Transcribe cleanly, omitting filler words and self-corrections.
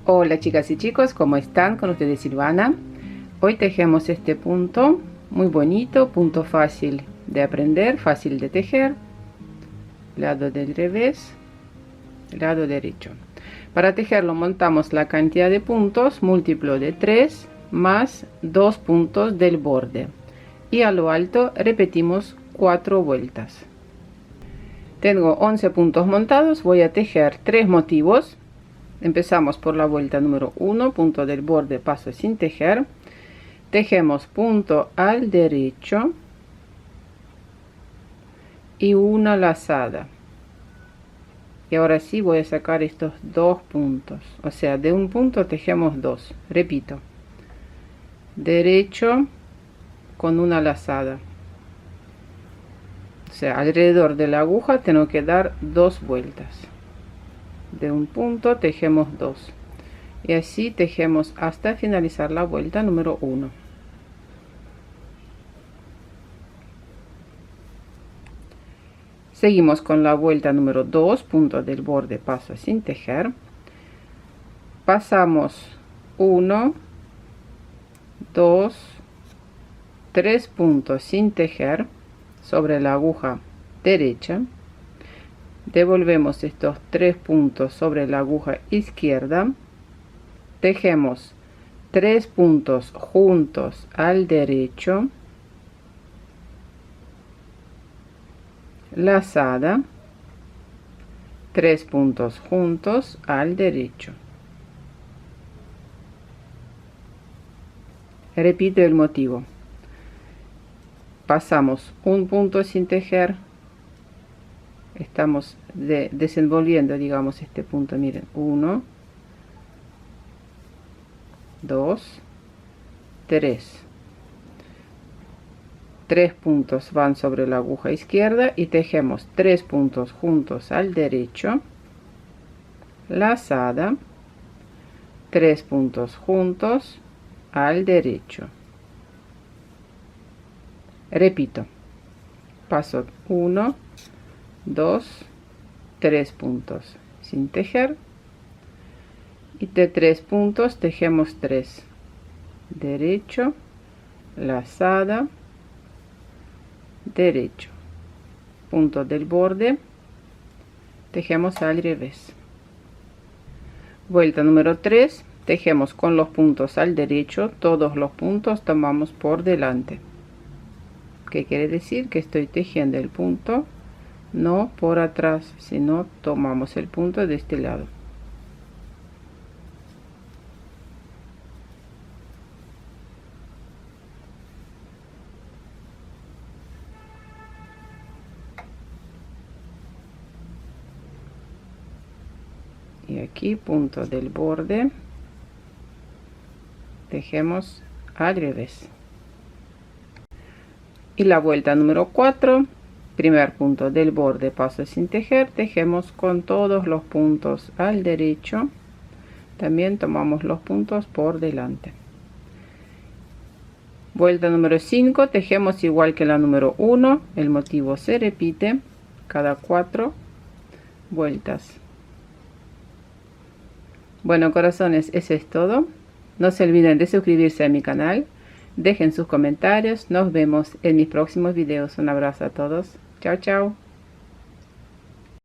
Hola chicas y chicos, ¿cómo están? Con ustedes Silvana. Hoy tejemos este punto muy bonito, punto fácil de aprender, fácil de tejer. Lado del revés, lado derecho. Para tejerlo montamos la cantidad de puntos, múltiplo de 3 más 2 puntos del borde. Y a lo alto repetimos 4 vueltas. Tengo 11 puntos montados, voy a tejer 3 motivos. Empezamos por la vuelta número 1, punto del borde, paso sin tejer, tejemos punto al derecho y una lazada. Y ahora sí voy a sacar estos 2 puntos, o sea, de un punto tejemos 2. Repito, derecho con una lazada, o sea, alrededor de la aguja tengo que dar 2 vueltas. De un punto tejemos 2 y así tejemos hasta finalizar la vuelta número 1. Seguimos con la vuelta número 2, punto del borde, paso sin tejer, pasamos 1, 2, 3 puntos sin tejer sobre la aguja derecha, devolvemos estos 3 puntos sobre la aguja izquierda, tejemos 3 puntos juntos al derecho, lazada, 3 puntos juntos al derecho. Repito el motivo. Pasamos un punto sin tejer, estamos desenvolviendo, digamos, este punto, miren, 1, 2, 3. 3 puntos van sobre la aguja izquierda y tejemos 3 puntos juntos al derecho, lazada, 3 puntos juntos al derecho. Repito, paso 1, 2, 3 puntos sin tejer y de 3 puntos tejemos 3, derecho, lazada, derecho, punto del borde, tejemos al revés. Vuelta número 3, tejemos con los puntos al derecho, todos los puntos tomamos por delante. ¿Qué quiere decir? Que estoy tejiendo el punto no por atrás, sino tomamos el punto de este lado. Y aquí punto del borde, tejemos al revés. Y la vuelta número 4, primer punto del borde, paso sin tejer, tejemos con todos los puntos al derecho, también tomamos los puntos por delante. Vuelta número 5, tejemos igual que la número 1, el motivo se repite cada 4 vueltas. Bueno, corazones, eso es todo. No se olviden de suscribirse a mi canal. Dejen sus comentarios. Nos vemos en mis próximos videos. Un abrazo a todos. Chao, chao.